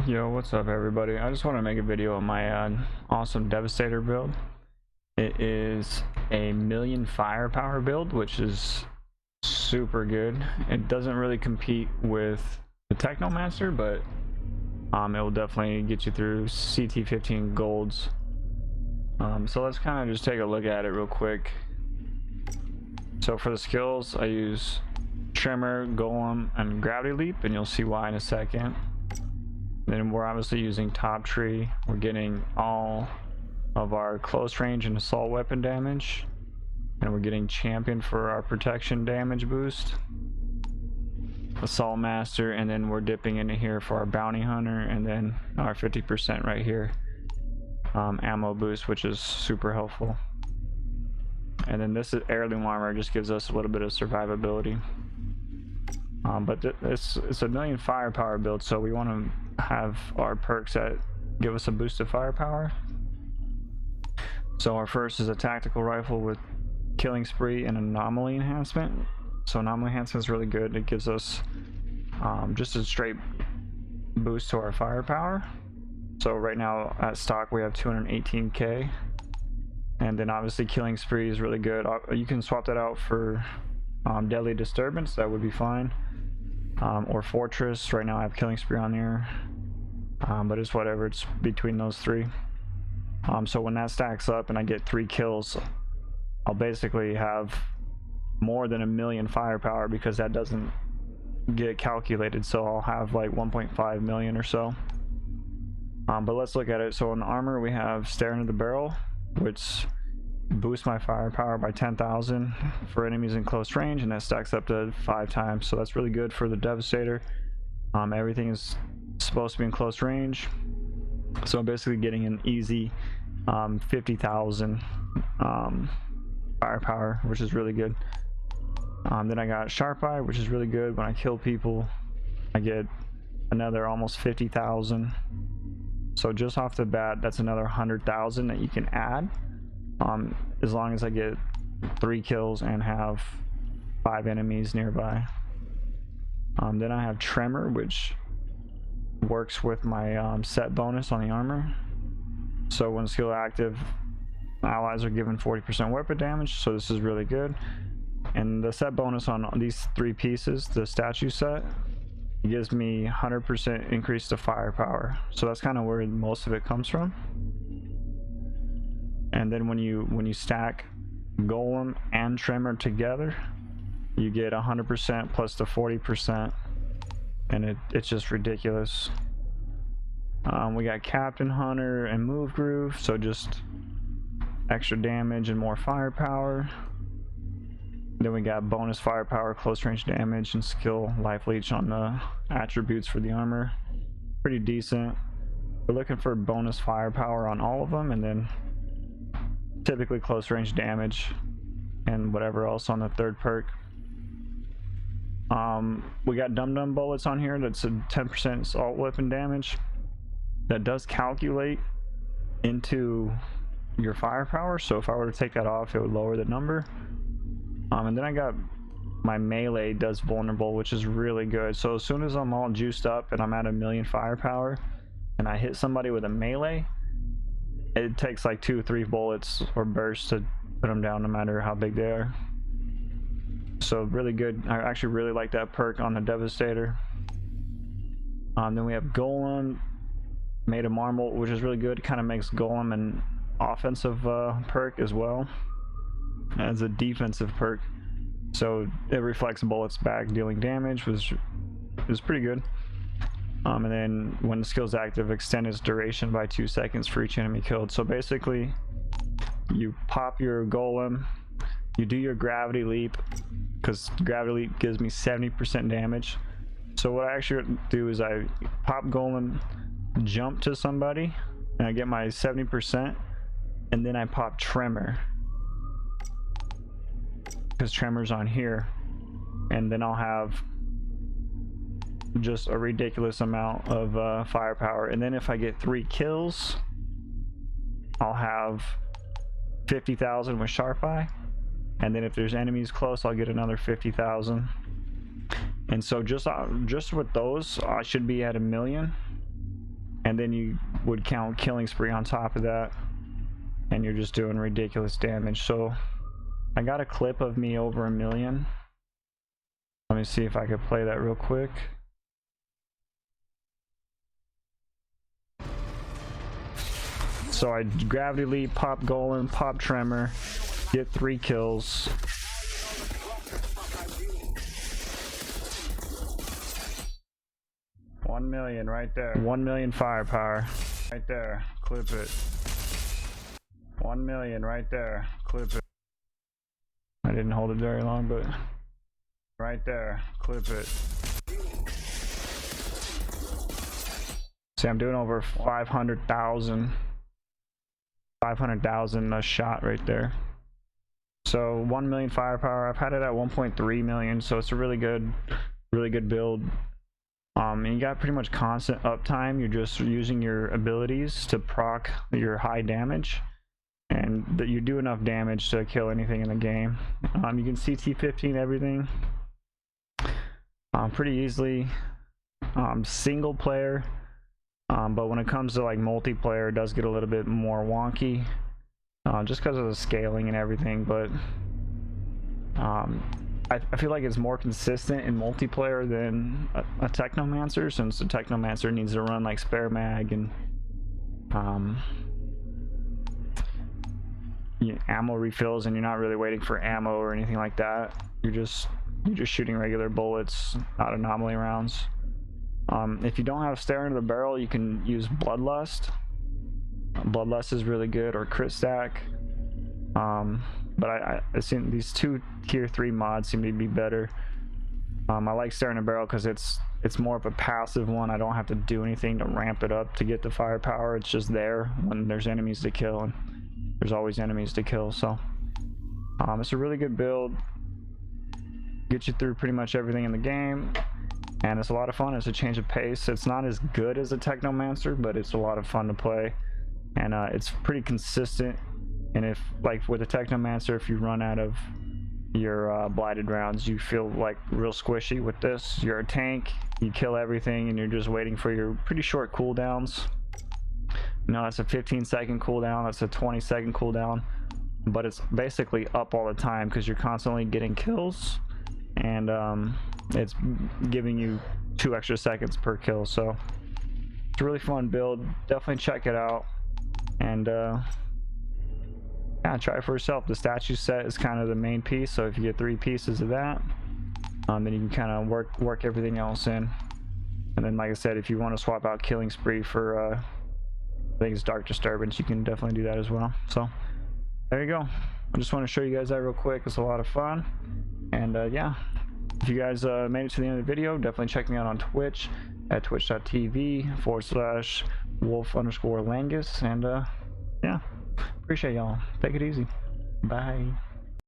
Yo, what's up everybody? I just want to make a video on my awesome Devastator build. It is a million firepower build, which is super good. It doesn't really compete with the Technomancer, but it will definitely get you through CT15 golds. So let's kind of just take a look at it real quick. So for the skills, I use Tremor, Golem, and Gravity Leap, and you'll see why in a second. Then we're obviously using Top Tree. We're getting all of our close range and assault weapon damage, and we're getting Champion for our protection damage boost, Assault Master, and then we're dipping into here for our Bounty Hunter, and then our 50% right here ammo boost, which is super helpful. And then this is Heirloom Armor, just gives us a little bit of survivability. But it's a million firepower build, so we want to have our perks that give us a boost of firepower. So our first is a tactical rifle with killing spree and anomaly enhancement. So anomaly enhancement is really good. It gives us just a straight boost to our firepower. So right now at stock we have 218k, and then obviously killing spree is really good. You can swap that out for deadly disturbance, that would be fine. Or fortress. Right now I have killing spree on there, but it's whatever, it's between those three. So when that stacks up and I get 3 kills, I'll basically have more than a million firepower, because that doesn't get calculated, so I'll have like 1.5 million or so. But let's look at it. So in armor we have Stare into the Barrel, which boost my firepower by 10,000 for enemies in close range, and that stacks up to 5 times, so that's really good for the Devastator. Everything is supposed to be in close range, so I'm basically getting an easy 50,000 firepower, which is really good. Then I got Sharp Eye, which is really good. When I kill people I get another almost 50,000, so just off the bat that's another 100,000 that you can add, as long as I get 3 kills and have 5 enemies nearby. Then I have Tremor, which works with my set bonus on the armor. So when skill active, allies are given 40% weapon damage, so this is really good. And the set bonus on these 3 pieces, the statue set, it gives me 100% increase to firepower, so that's kind of where most of it comes from. And then when you stack Golem and Tremor together, you get 100% plus the 40%, and it's just ridiculous. We got Captain Hunter and Move Groove, so just extra damage and more firepower. Then we got bonus firepower, close range damage, and skill life leech on the attributes for the armor. Pretty decent. We're looking for bonus firepower on all of them, and then typically close range damage and whatever else on the 3rd perk. We got Dum Dum bullets on here. That's a 10% assault weapon damage. That does calculate into your firepower, so if I were to take that off it would lower the number. And then I got my melee does vulnerable, which is really good. So as soon as I'm all juiced up and I'm at a million firepower and I hit somebody with a melee, it takes like 2-3 bullets or bursts to put them down, no matter how big they are. So really good. I actually really like that perk on the Devastator. Then we have Golem made of marble, which is really good. It kind of makes Golem an offensive perk as well as a defensive perk, so it reflects bullets back, dealing damage, was pretty good. And then when the skill's active, extend its duration by 2 seconds for each enemy killed. So basically you pop your Golem, you do your Gravity Leap, because Gravity Leap gives me 70% damage. So what I actually do is I pop Golem, jump to somebody, and I get my 70%, and then I pop Tremor, because Tremor's on here, and then I'll have just a ridiculous amount of firepower. And then if I get 3 kills, I'll have 50,000 with Sharp Eye, and then if there's enemies close I'll get another 50,000. And so just with those I should be at a million. and then you would count killing spree on top of that, and you're just doing ridiculous damage. So I got a clip of me over 1 million. Let me see if I could play that real quick. So I gravity leap, pop golem, pop tremor, get 3 kills. $1 million right there. 1 million firepower right there. Clip it. 1 million right there. Clip it. I didn't hold it very long, but right there. Clip it. See, I'm doing over 500,000 a shot right there. So 1 million firepower. I've had it at 1.3 million, so it's a really good build. You got pretty much constant uptime. You're just using your abilities to proc your high damage, and that you do enough damage to kill anything in the game. You can CT15 everything pretty easily. Single player, but when it comes to like multiplayer, it does get a little bit more wonky, just because of the scaling and everything. But I feel like it's more consistent in multiplayer than a Technomancer, since the Technomancer needs to run like spare mag and ammo refills, and you're not really waiting for ammo or anything like that. You're just shooting regular bullets, not anomaly rounds. If you don't have stare into the barrel, you can use Bloodlust. Bloodlust is really good, or Crit Stack. But I seen these 2 tier 3 mods seem to be better. I like staring a barrel because it's more of a passive one. I don't have to do anything to ramp it up to get the firepower. It's just there when there's enemies to kill, and there's always enemies to kill. So it's a really good build. Gets you through pretty much everything in the game, and it's a lot of fun. It's a change of pace. It's not as good as a Technomancer, but it's a lot of fun to play, and it's pretty consistent. And if, like with a Technomancer, if you run out of your blighted rounds, you feel like real squishy. With this, you're a tank, you kill everything, and you're just waiting for your pretty short cooldowns. No, that's a 15-second cooldown, that's a 20-second cooldown, but it's basically up all the time because you're constantly getting kills, and it's giving you 2 extra seconds per kill. So it's a really fun build. Definitely check it out, and yeah, try it for yourself. The statue set is kind of the main piece, so if you get 3 pieces of that, then you can kind of work everything else in. And then, like I said, if you want to swap out Killing Spree for I think it's Dark Disturbance, you can definitely do that as well. So there you go. I just want to show you guys that real quick. It's a lot of fun. And yeah, if you guys made it to the end of the video, definitely check me out on Twitch at twitch.tv/wolf_langus. And yeah, appreciate y'all. Take it easy. Bye.